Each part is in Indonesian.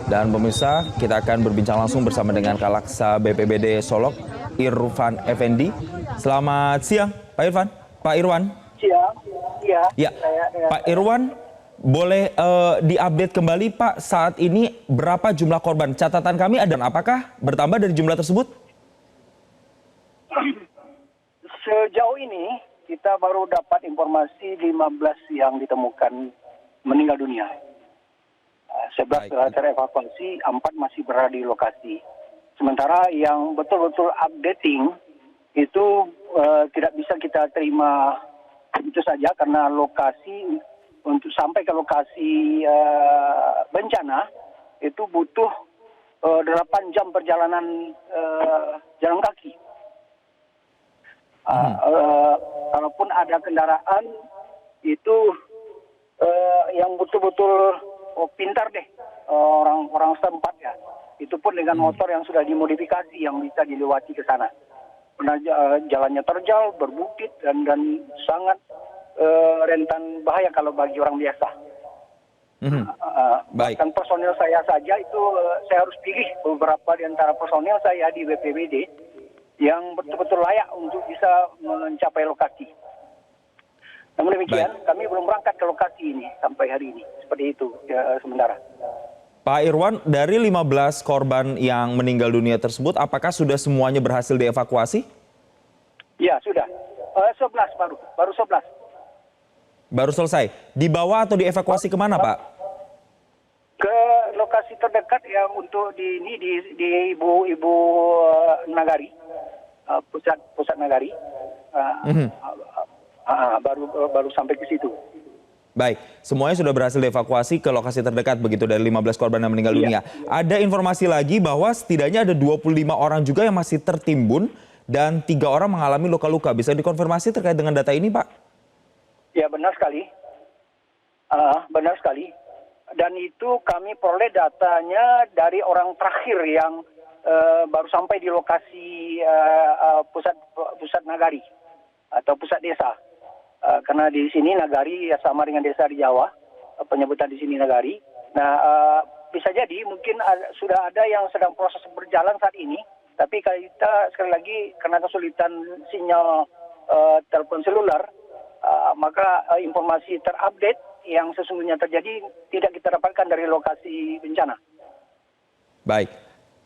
Dan pemirsa, kita akan berbincang langsung bersama dengan Kalaksa BPBD Solok, Irfan Effendi. Selamat siang, Pak Irfan. Pak Irwan. Siang, iya. Ya, Pak Irwan, boleh diupdate kembali Pak, saat ini berapa jumlah korban? Catatan kami ada, apakah bertambah dari jumlah tersebut? Sejauh ini kita baru dapat informasi 15 yang ditemukan meninggal dunia. 11 terevakuasi, 4 masih berada di lokasi. Sementara yang betul-betul updating itu tidak bisa kita terima itu saja karena lokasi untuk sampai ke lokasi bencana itu butuh 8 jam perjalanan jalan kaki. Kalaupun ada kendaraan itu yang betul-betul pintar deh orang setempat ya. Itu pun dengan motor yang sudah dimodifikasi yang bisa dilewati ke sana. Karena jalannya terjal, berbukit dan sangat rentan bahaya kalau bagi orang biasa. Baik. Dan personil saya saja itu saya harus pilih beberapa di antara personil saya di BPBD yang betul-betul layak untuk bisa mencapai lokasi. Namun demikian, kami belum berangkat ke lokasi ini sampai hari ini. Seperti itu ya, sementara. Pak Irwan, dari 15 korban yang meninggal dunia tersebut, apakah sudah semuanya berhasil dievakuasi? Ya, sudah. 11 baru 11. Baru selesai. Dibawa atau dievakuasi kemana, Pak? Ke lokasi terdekat yang untuk di Ibu Nagari, pusat Nagari. Baru sampai ke situ. Baik, semuanya sudah berhasil dievakuasi ke lokasi terdekat begitu dari 15 korban yang meninggal dunia. Ada informasi lagi bahwa setidaknya ada 25 orang juga yang masih tertimbun dan 3 orang mengalami luka-luka. Bisa dikonfirmasi terkait dengan data ini, Pak? Ya, benar sekali. Benar sekali. Dan itu kami peroleh datanya dari orang terakhir yang baru sampai di lokasi pusat Nagari atau pusat desa. Karena di sini Nagari ya sama dengan desa di Jawa, penyebutan di sini Nagari. Nah, bisa jadi mungkin sudah ada yang sedang proses berjalan saat ini, tapi kita sekali lagi karena kesulitan sinyal telepon seluler, maka informasi terupdate yang sesungguhnya terjadi tidak kita dapatkan dari lokasi bencana. Baik,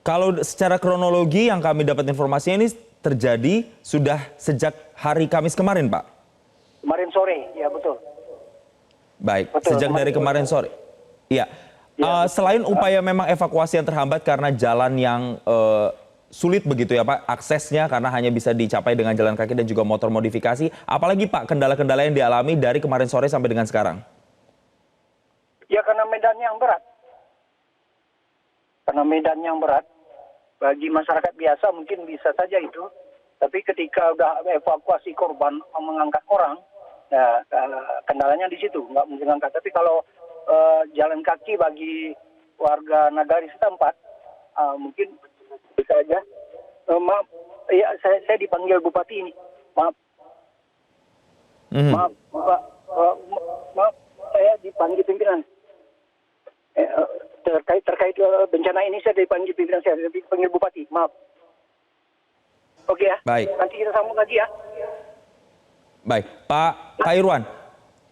kalau secara kronologi yang kami dapat informasinya ini terjadi sudah sejak hari Kamis kemarin, Pak? Kemarin sore, ya betul. Baik, betul, sejak dari kemarin sore. Iya. Selain upaya memang evakuasi yang terhambat karena jalan yang sulit begitu ya Pak, aksesnya karena hanya bisa dicapai dengan jalan kaki dan juga motor modifikasi. Apalagi Pak kendala-kendala yang dialami dari kemarin sore sampai dengan sekarang? Ya karena medannya yang berat. Karena medannya yang berat, bagi masyarakat biasa mungkin bisa saja itu. Tapi ketika udah evakuasi korban, mengangkat orang, ya, kendalanya di situ, nggak mungkin angkat. Tapi kalau jalan kaki bagi warga Nagari setempat, mungkin bisa aja. Maaf, ya, saya dipanggil Bupati ini. Maaf. Maaf, Pak. Maaf, saya dipanggil pimpinan. Terkait bencana ini saya dipanggil pimpinan saya, dipanggil Bupati. Maaf. Oke ya. Baik. Nanti kita sambung lagi ya. Baik, Pak Irwan.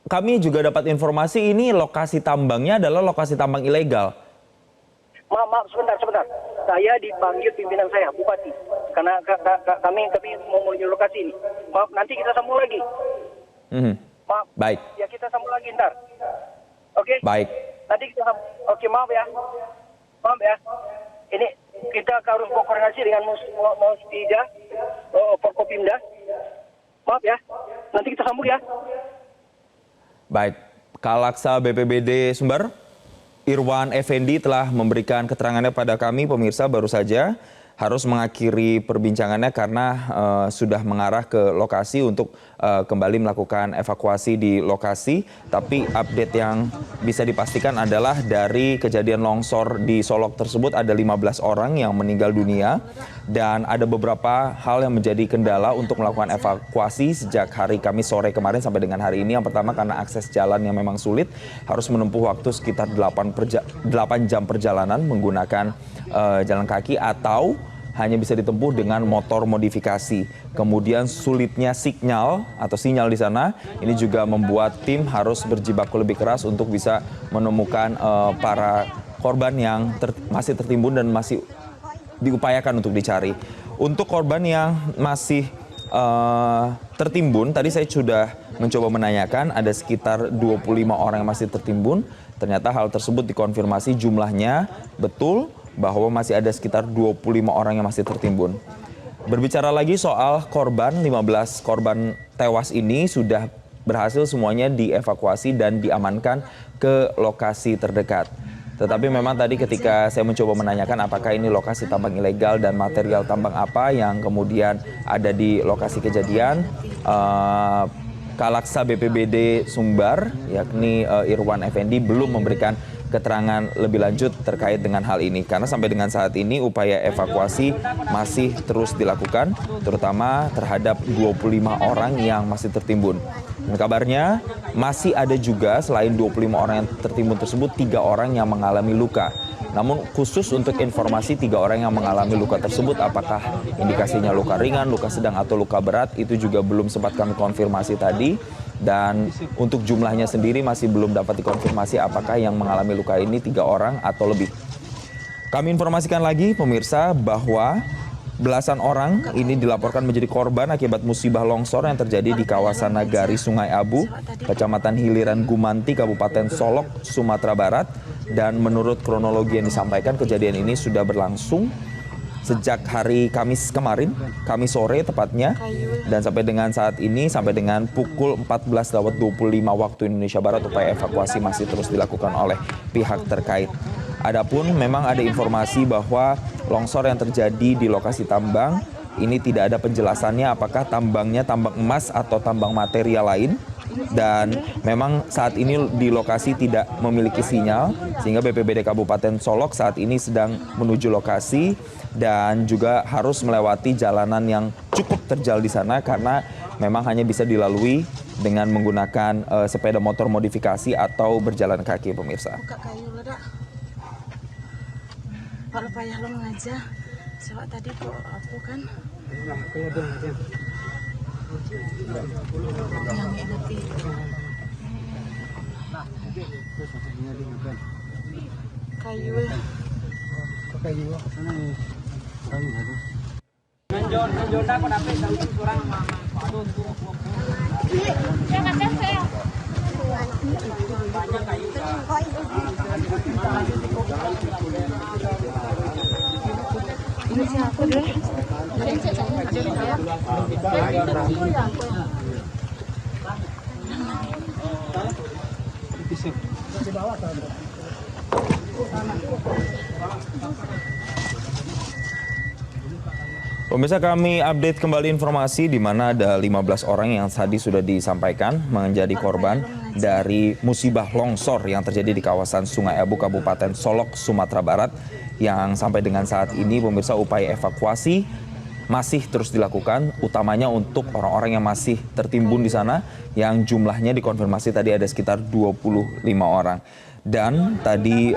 Kami juga dapat informasi ini lokasi tambangnya adalah lokasi tambang ilegal. Maaf, sebentar. Saya dipanggil pimpinan saya, Bupati. Karena kami mau menuju lokasi ini. Maaf, nanti kita sambung lagi. Maaf. Baik. Ya kita sambung lagi ntar. Oke? Baik. Nanti kita sambung. Oke, maaf ya. Maaf ya. Ini kita harus berkoordinasi dengan Musbida, Forkopimda. Maaf ya. Nanti kita sambung ya. Baik. Kalaksa BPBD Sumber, Irwan Effendi telah memberikan keterangannya pada kami pemirsa baru saja. harus mengakhiri perbincangannya karena sudah mengarah ke lokasi untuk kembali melakukan evakuasi di lokasi. Tapi update yang bisa dipastikan adalah dari kejadian longsor di Solok tersebut ada 15 orang yang meninggal dunia dan ada beberapa hal yang menjadi kendala untuk melakukan evakuasi sejak hari Kamis sore kemarin sampai dengan hari ini. Yang pertama karena akses jalan yang memang sulit, harus menempuh waktu sekitar 8 jam perjalanan menggunakan jalan kaki atau hanya bisa ditempuh dengan motor modifikasi. Kemudian sulitnya sinyal di sana, ini juga membuat tim harus berjibaku lebih keras untuk bisa menemukan para korban yang masih tertimbun dan masih diupayakan untuk dicari. Untuk korban yang masih tertimbun, tadi saya sudah mencoba menanyakan ada sekitar 25 orang yang masih tertimbun. Ternyata hal tersebut dikonfirmasi jumlahnya betul, bahwa masih ada sekitar 25 orang yang masih tertimbun. Berbicara lagi soal korban, 15 korban tewas ini sudah berhasil semuanya dievakuasi dan diamankan ke lokasi terdekat. Tetapi memang tadi ketika saya mencoba menanyakan apakah ini lokasi tambang ilegal dan material tambang apa yang kemudian ada di lokasi kejadian, Kalaksa BPBD Sumbar yakni Irwan Effendi belum memberikan keterangan lebih lanjut terkait dengan hal ini. Karena sampai dengan saat ini upaya evakuasi masih terus dilakukan, terutama terhadap 25 orang yang masih tertimbun. Dan kabarnya masih ada juga selain 25 orang yang tertimbun tersebut, 3 orang yang mengalami luka. Namun khusus untuk informasi 3 orang yang mengalami luka tersebut, apakah indikasinya luka ringan, luka sedang atau luka berat, itu juga belum sempat kami konfirmasi tadi. Dan untuk jumlahnya sendiri masih belum dapat dikonfirmasi apakah yang mengalami luka ini 3 orang atau lebih. Kami informasikan lagi pemirsa bahwa belasan orang ini dilaporkan menjadi korban akibat musibah longsor yang terjadi di kawasan Nagari Sungai Abu, Kecamatan Hiliran Gumanti, Kabupaten Solok, Sumatera Barat. Dan menurut kronologi yang disampaikan, kejadian ini sudah berlangsung sejak hari Kamis kemarin, Kamis sore tepatnya, dan sampai dengan saat ini, sampai dengan pukul 14.25 waktu Indonesia Barat, upaya evakuasi masih terus dilakukan oleh pihak terkait. Adapun memang ada informasi bahwa longsor yang terjadi di lokasi tambang, ini tidak ada penjelasannya apakah tambangnya tambang emas atau tambang material lain. Dan memang saat ini di lokasi tidak memiliki sinyal, sehingga BPBD Kabupaten Solok saat ini sedang menuju lokasi dan juga harus melewati jalanan yang cukup terjal di sana karena memang hanya bisa dilalui dengan menggunakan sepeda motor modifikasi atau berjalan kaki, pemirsa. Buka kayu ledak. Kalau payah lo ngaja, soal tadi kok aku kan. Yang enak kayu. Ini siapa deh? Pemirsa, kami update kembali informasi di mana ada 15 orang yang tadi sudah disampaikan menjadi korban dari musibah longsor yang terjadi di kawasan Sungai Abu, Kabupaten Solok, Sumatera Barat. Yang sampai dengan saat ini pemirsa upaya evakuasi masih terus dilakukan, utamanya untuk orang-orang yang masih tertimbun di sana yang jumlahnya dikonfirmasi tadi ada sekitar 25 orang. Dan tadi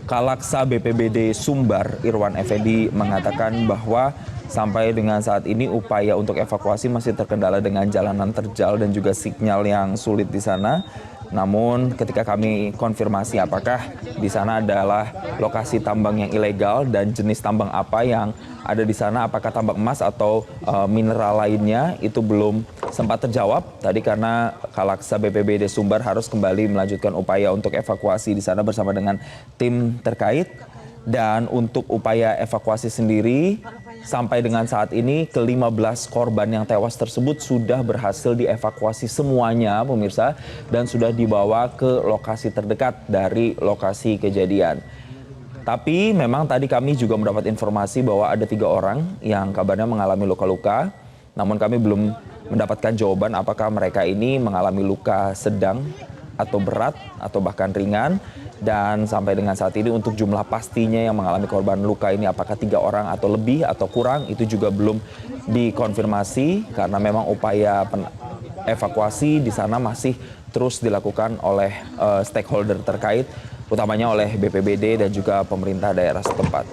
Kalaksa BPBD Sumbar Irwan Effendi mengatakan bahwa sampai dengan saat ini upaya untuk evakuasi masih terkendala dengan jalanan terjal dan juga sinyal yang sulit di sana. Namun ketika kami konfirmasi apakah di sana adalah lokasi tambang yang ilegal dan jenis tambang apa yang ada di sana, apakah tambang emas atau mineral lainnya, itu belum sempat terjawab. Tadi karena Kalaksa BPBD Sumbar harus kembali melanjutkan upaya untuk evakuasi di sana bersama dengan tim terkait. Dan untuk upaya evakuasi sendiri, sampai dengan saat ini ke-15 korban yang tewas tersebut sudah berhasil dievakuasi semuanya, pemirsa, dan sudah dibawa ke lokasi terdekat dari lokasi kejadian. Tapi memang tadi kami juga mendapat informasi bahwa ada 3 orang yang kabarnya mengalami luka-luka. Namun kami belum mendapatkan jawaban apakah mereka ini mengalami luka sedang atau berat atau bahkan ringan. Dan sampai dengan saat ini untuk jumlah pastinya yang mengalami korban luka ini apakah 3 orang atau lebih atau kurang itu juga belum dikonfirmasi karena memang upaya evakuasi di sana masih terus dilakukan oleh stakeholder terkait, utamanya oleh BPBD dan juga pemerintah daerah setempat.